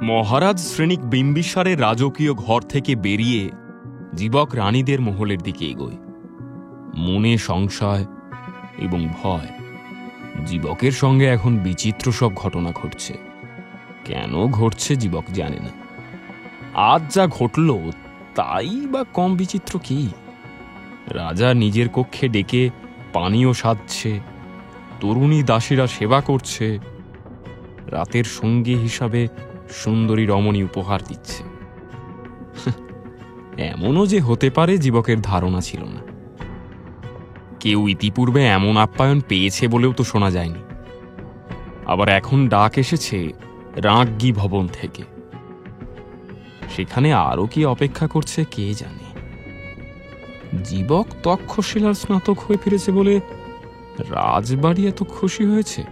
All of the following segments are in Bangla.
মহারাজ শ্রেণিক বিম্বিসারের রাজকীয় ঘর থেকে বেরিয়ে জীবক রানীদের মহলের দিকে এগোয়। মনে সংশয় এবং ভয়। জীবকের সঙ্গে এখন বিচিত্র সব ঘটনা ঘটছে। কেন ঘটছে জীবক জানে না। আজ যা ঘটল তাই বা কম বিচিত্র কি? রাজা নিজের কক্ষে ডেকে পানীয় সাধছে, তরুণী দাসীরা সেবা করছে, রাতের সঙ্গী হিসাবে সুন্দরী রমণী উপহার দিচ্ছে। এমনও যে হতে পারে জীবকের ধারণা ছিল না। কেউ ইতিপূর্বে এমন আপ্যায়ন পেয়েছে বলেও তো শোনা যায়নি। আবার এখন ডাক এসেছে রাজ্ঞী ভবন থেকে। সেখানে আরো কি অপেক্ষা করছে কে জানে। জীবক তক্ষশিলার স্নাতক হয়ে ফিরেছে বলে রাজবাড়ি এত খুশি হয়েছে,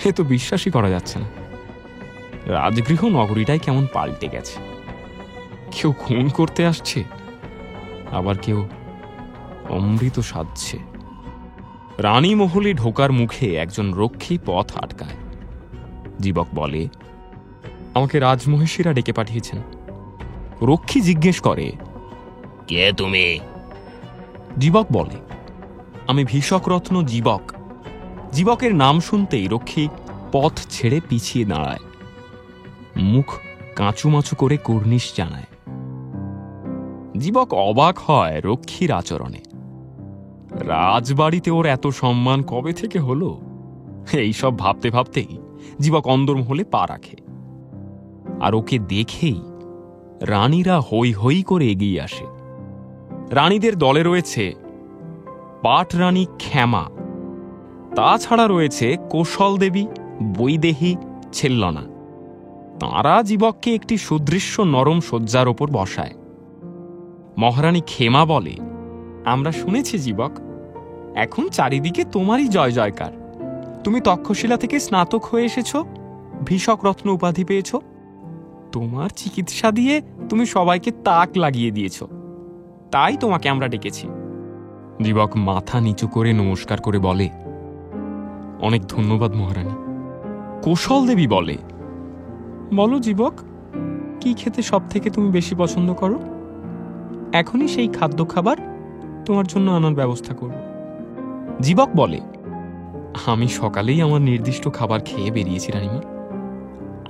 এ তো বিশ্বাসই করা যাচ্ছে না। রাজগৃহ নগরীটাই কেমন পাল্টে গেছে। কেউ খুন করতে আসছে, আবার কেউ অমৃত সাধছে। রানী মহলে ঢোকার মুখে একজন রক্ষী পথ আটকায়। জীবক বলে, আমাকে রাজমহিষীরা ডেকে পাঠিয়েছেন। রক্ষী জিজ্ঞেস করে, কে তুমি? জীবক বলে, আমি ভীষকরত্ন জীবক। জীবকের নাম শুনতেই রক্ষী পথ ছেড়ে পিছিয়ে দাঁড়ায়, মুখ কাঁচুমাচু করে কুর্নিশ জানায়। জীবক অবাক হয় রক্ষীর আচরণে। রাজবাড়িতে ওর এত সম্মান কবে থেকে হলো? এইসব ভাবতে ভাবতেই জীবক অন্দরমহলে পা রাখে। আর ওকে দেখেই রানীরা হই হই করে এগিয়ে আসে। রানীদের দলে রয়েছে পাটরানী ক্ষেমা, তাছাড়া রয়েছে কোশল দেবী, বৈদেহী, ছেল্লনা। তাঁরা জীবককে একটি সুদৃশ্য নরম শয্যার ওপর বসায়। মহারানী ক্ষেমা বলে, আমরা শুনেছি জীবক, এখন চারিদিকে তোমারই জয় জয়কার। তুমি তক্ষশিলা থেকে স্নাতক হয়ে এসেছ, ভীষকরত্ন উপাধি পেয়েছ। তোমার চিকিৎসা দিয়ে তুমি সবাইকে তাক লাগিয়ে দিয়েছ, তাই তোমাকে আমরা ডেকেছি। জীবক মাথা নিচু করে নমস্কার করে বলে, অনেক ধন্যবাদ মহারানী। কোশল দেবী বলে, বলো জীবক, কি খেতে সব থেকে তুমি বেশি পছন্দ করো? এখনই সেই খাদ্য খাবার তোমার জন্য আনার ব্যবস্থা করব। জীবক বলে, আমি সকালেই আমার নির্দিষ্ট খাবার খেয়ে বেরিয়েছি রানীমা,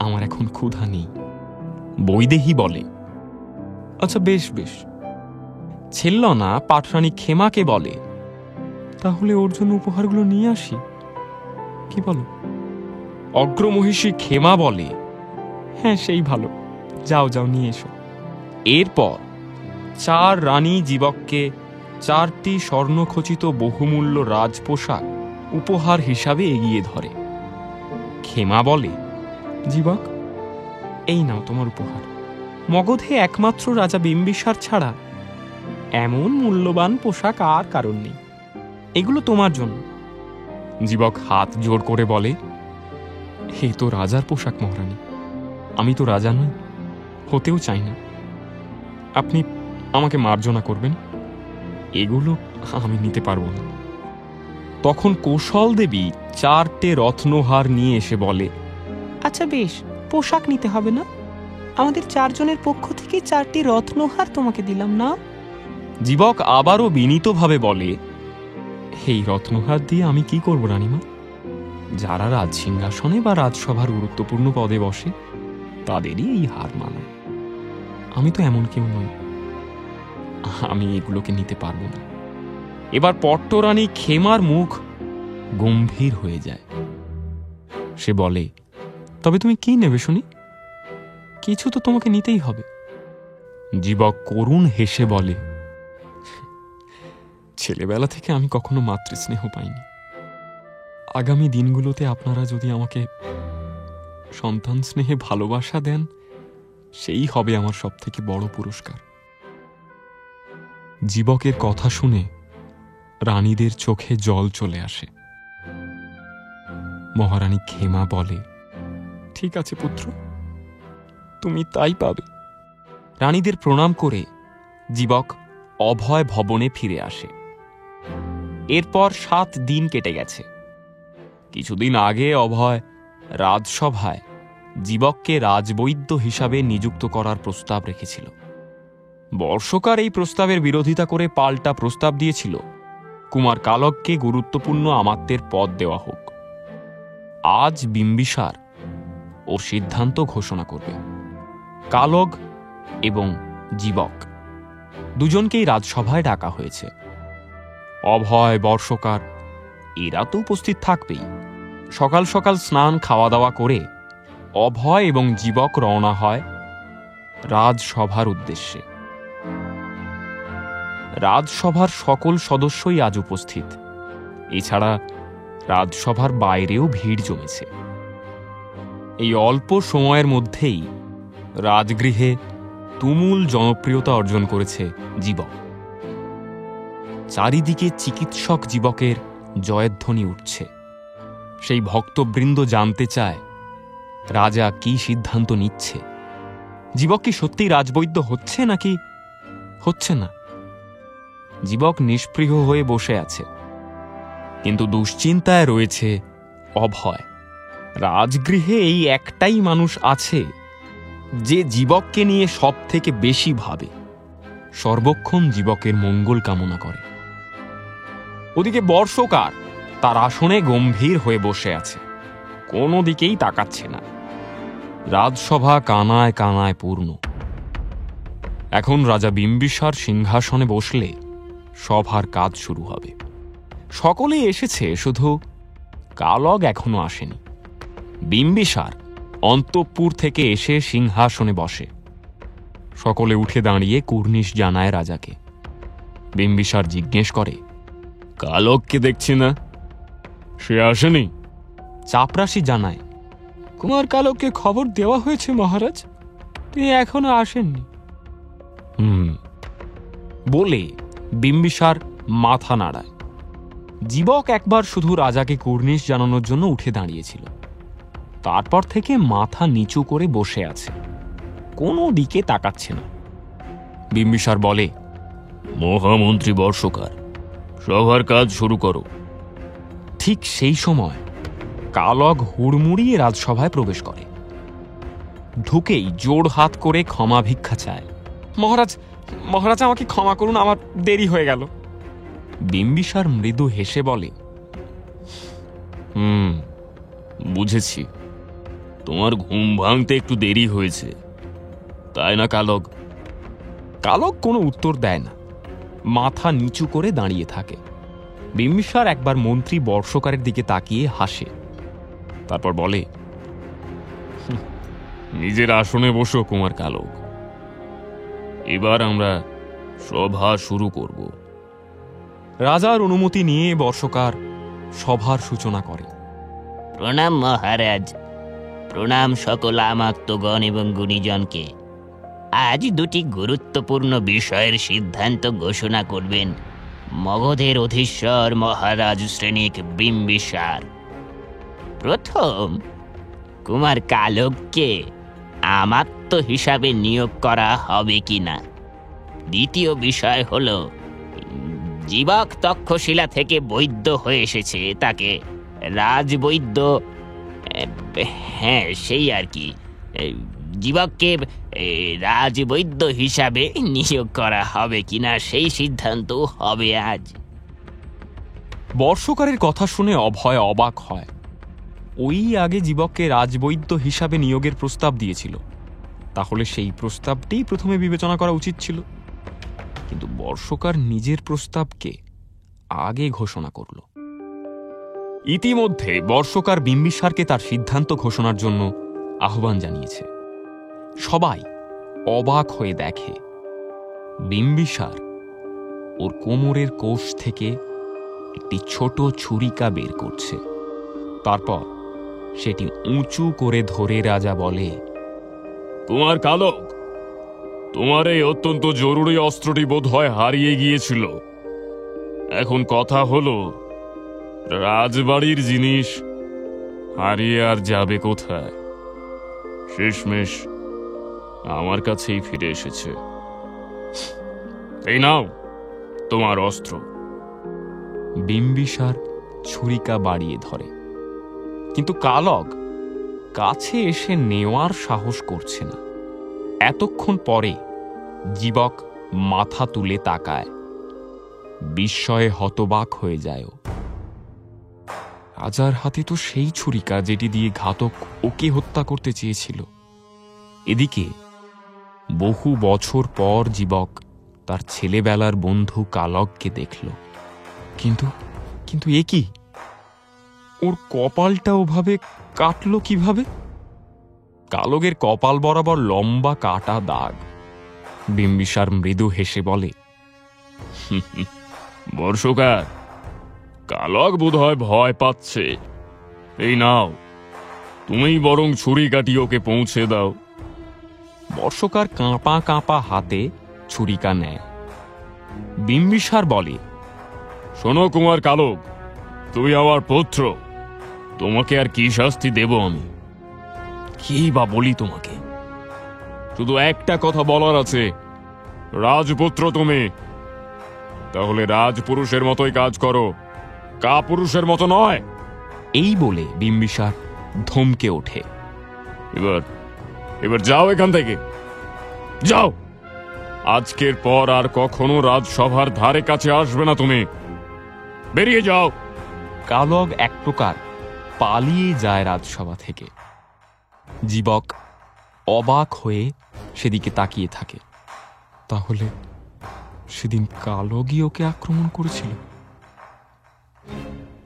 আমার এখন ক্ষুধা নেই। বৈদেহী বলে, আচ্ছা বেশ বেশ। ছেল্লনা পাটরানী ক্ষেমাকে বলে, তাহলে ওর জন্য উপহারগুলো নিয়ে আসি, কি বলো? অগ্রমহিষী ক্ষেমা বলে, হ্যাঁ সেই ভালো, যাও যাও নিয়ে এসো। এরপর চার রানী জীবককে 4টি স্বর্ণখচিত বহুমূল্য রাজপোশাক উপহার হিসাবে এগিয়ে ধরে। ক্ষেমা বলে, জীবক এই নাও তোমার উপহার। মগধে একমাত্র রাজা বিম্বিসার ছাড়া এমন মূল্যবান পোশাক আর কারণ নেই, এগুলো তোমার জন্য। জীবক হাত জোড় করে বলে, এই তো রাজার পোশাক মহারানী, আমি তো রাজা নই, হতেও চাই না। আপনি আমাকে মার্জনা করবেন, এগুলো আমি নিতে পারবো না। তখন কোশল দেবী 4টে রত্নহার নিয়ে এসে বলে, আচ্ছা বেশ, পোশাক নিতে হবে না, আমাদের 4 জনের পক্ষ থেকে 4টি রত্নহার তোমাকে দিলাম না। জীবক আবারও বিনীতভাবে বলে, এই রত্নহার দিয়ে আমি কি করব রানীমা? যারা রাজসিংহাসনে বা রাজসভার গুরুত্বপূর্ণ পদে বসে তাদেরই এই হার মানায়। আমি তো এমন কেউ নই, আমি এগুলোকে নিতে পারবো না। এবার পট্টরানী ক্ষেমার মুখ গম্ভীর হয়ে যায়। সে বলে, তবে তুমি কি নেবে শুনি? কিছু তো তোমাকে নিতেই হবে। জীবক করুণ হেসে বলে, ছেলেবেলা থেকে আমি কখনো মাতৃস্নেহ পাইনি। আগামী দিনগুলোতে আপনারা যদি আমাকে সন্তান স্নেহে ভালোবাসা দেন, সেই হবে আমার সব থেকে বড় পুরস্কার। জীবকের কথা শুনে রানীদের চোখে জল চলে আসে। মহারানী ক্ষেমা বলে, ঠিক আছে পুত্র, তুমি তাই পাবে। রানীদের প্রণাম করে জীবক অভয় ভবনে ফিরে আসে। এরপর 7 দিন কেটে গেছে। কিছুদিন আগে অভয় রাজসভায় জীবককে রাজবৈদ্য হিসাবে নিযুক্ত করার প্রস্তাব রেখেছিল। বর্ষকার এই প্রস্তাবের বিরোধিতা করে পাল্টা প্রস্তাব দিয়েছিল কুমার কালগকে গুরুত্বপূর্ণ আমাত্যের পদ দেওয়া হোক। আজ বিম্বিসার ওর সিদ্ধান্ত ঘোষণা করবে। কালগ এবং জীবক দুজনকেই রাজসভায় ডাকা হয়েছে। অভয়, বর্ষকার এরা তো উপস্থিত থাকবেই। সকাল সকাল স্নান খাওয়া দাওয়া করে অভয় এবং জীবক রওনা হয় রাজসভার উদ্দেশ্যে। রাজসভার সকল সদস্যই আজ উপস্থিত। এছাড়া রাজসভার বাইরেও ভিড় জমেছে। এই অল্প সময়ের মধ্যেই রাজগৃহে তুমুল জনপ্রিয়তা অর্জন করেছে জীবক। চারিদিকে চিকিৎসক জীবকের জয়ধ্বনি উঠছে। সেই ভক্তবৃন্দ জানতে চায় রাজা কি সিদ্ধান্ত নিচ্ছে। জীবক কি সত্যিই রাজবৈদ্য হচ্ছে নাকি হচ্ছে না? জীবক নিষ্পৃহ হয়ে বসে আছে, কিন্তু দুশ্চিন্তায় রয়েছে অভয়। রাজগৃহে এই একটাই মানুষ আছে যে জীবককে নিয়ে সব থেকে বেশি ভাবে, সর্বক্ষণ জীবকের মঙ্গল কামনা করে। ওদিকে বর্ষকার তার আসনে গম্ভীর হয়ে বসে আছে, কোনো দিকেই তাকাচ্ছে না। রাজসভা কানায় কানায় পূর্ণ। এখন রাজা বিম্বিসার সিংহাসনে বসলে সভার কাজ শুরু হবে। সকলেই এসেছে, শুধু কালগ এখনো আসেনি। বিম্বিসার অন্তঃপুর থেকে এসে সিংহাসনে বসে। সকলে উঠে দাঁড়িয়ে কুর্নিশ জানায় রাজাকে। বিম্বিসার জিজ্ঞেস করে, কালগকে দেখছি না, সে আসেনি? চাপরাশি জানায়, কুমার কালগকে খবর দেওয়া হয়েছে মহারাজ, তিনি এখনো আসেননি। বলে বিম্বিসার মাথা নাড়ায়। জীবক একবার শুধু রাজাকে কুর্নিশ জানানোর জন্য উঠে দাঁড়িয়েছিল, তারপর থেকে মাথা নিচু করে বসে আছে, কোনো দিকে তাকাচ্ছে না। বিম্বিসার বলে, মহামন্ত্রী বর্ষকার, সভার কাজ শুরু করো। ঠিক সেই সময় কালগ হুড়মুড়িয়ে রাজসভায় প্রবেশ করে। ঢুকেই জোড় হাত করে ক্ষমা ভিক্ষা চায়। মহারাজ, মহারাজ আমাকে ক্ষমা করুন, আমার দেরি হয়ে গেল। বিম্বিসার মৃদু হেসে বলে, বুঝেছি, তোমার ঘুম ভাঙতে একটু দেরি হয়েছে, তাই না কালগ? কালগ কোনো উত্তর দেয় না, মাথা নিচু করে দাঁড়িয়ে থাকে। বিম্বিসার একবার মন্ত্রী বর্ষকারের দিকে তাকিয়ে হাসে, তারপর বলে, নিজের আসনে বসো কুমার কালগ, এবার আমরা সভা শুরু করব। রাজার অনুমতি নিয়ে বর্ষকার সভার সূচনা করে। প্রণাম মহারাজ, প্রণাম সকল আমাত্যগণ এবং গুণীজনকে। আজ দুটি গুরুত্বপূর্ণ বিষয়ের সিদ্ধান্ত ঘোষণা করবেন মগধের অধীশ্বর মহারাজ শ্রেণিক বিম্বিসার। প্রথম, কুমার কালগকে আমাত্য হিসাবে নিয়োগ করা হবে কিনা। দ্বিতীয় বিষয় হল, জীবক তক্ষশিলা থেকে বৈদ্য হয়ে এসেছে, তাকে রাজবৈদ্য, হ্যাঁ সেই আর কি, জীবককে রাজবৈদ্য হিসাবে নিয়োগ করা হবে কিনা সেই সিদ্ধান্ত হবে আজ। বর্ষকারের কথা শুনে অভয় অবাক হয়। ওই আগে জীবককে রাজবৈদ্য হিসাবে নিয়োগের প্রস্তাব দিয়েছিল, তাহলে সেই প্রস্তাবটি প্রথমে বিবেচনা করা উচিত ছিল। কিন্তু বর্ষকার নিজের প্রস্তাবকে আগে ঘোষণা করল। ইতিমধ্যে বর্ষকার বিম্বিসারকে তার সিদ্ধান্ত ঘোষণার জন্য আহ্বান জানিয়েছে। সবাই অবাক হয়ে দেখে বিম্বিসার ওর কোমরের কোষ থেকে একটি ছোট ছুরিকা বের করছে। তারপর সেটি উঁচু করে ধরে রাজা বলে, কুমার কালগ, তোমার এই অত্যন্ত জরুরি অস্ত্রটি বোধ হয় হারিয়ে গিয়েছিল। এখন কথা হলো, রাজবাড়ির জিনিস হারিয়ে আর যাবে কোথায়? শেষমেশ আমার কাছেই ফিরে এসেছে। এই নাও তোমার অস্ত্র। বিম্বিসার ছুরিকা বাড়িয়ে ধরে, কিন্তু কালগ কাছে এসে নেওয়ার সাহস করছে না। এতক্ষণ পরে জীবক মাথা তুলে তাকায়, বিস্ময়ে হতবাক হয়ে যায় ও। রাজার হাতে তো সেই ছুরিকা যেটি দিয়ে ঘাতক ওকে হত্যা করতে চেয়েছিল। এদিকে বহু বছর পর জীবক তার ছেলেবেলার বন্ধু কালককে দেখল। কিন্তু কিন্তু এ কি? ওর কপালটা ওভাবে কাটলো কিভাবে? কালকের কপাল বরাবর লম্বা কাটা দাগ। বিম্বিসার মৃদু হেসে বলে, বর্ষকার, কালক বোধহয় ভয় পাচ্ছে। এই নাও, তুমি বরং ছুরি কাটি ওকে পৌঁছে দাও। বর্ষকার কাঁপা কাঁপা হাতে ছুরিকা নেয়। বিম্বিসার বলে, শোনো কুমার কালক, তুই আমার পুত্র, তোমাকে আর কি শাস্তি দেব আমি? কি বা বলি তোমাকে? শুধু একটা কথা বলার আছে, রাজপুত্র তুমি, তাহলে রাজপুরুষের মতোই কাজ করো, কাপুরুষের মতো নয়। এই বলে বিম্বিসার ধমকে ওঠে, এবার এবার যাও এখান থেকে, যাও। আজকের পর আর কখনো রাজসভার ধারে কাছে আসবে না তুমি, বেরিয়ে যাও। কালক এক প্রকার পালিয়ে যায় রাজসভা থেকে। জীবক অবাক হয়ে সেদিকে তাকিয়ে থাকে। তাহলে সেদিন কালকই ওকে আক্রমণ করেছিল?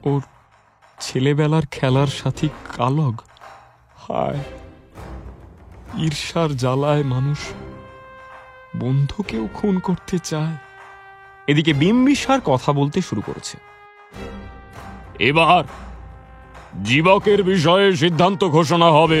ওর ছেলেবেলার খেলার সাথী কালক? হায়, ঈর্ষার জ্বালায় মানুষ বন্ধুকেও খুন করতে চায়। এদিকে বিম্বিসার কথা বলতে শুরু করেছে, এবার জীবকের বিষয়ে সিদ্ধান্ত ঘোষণা হবে।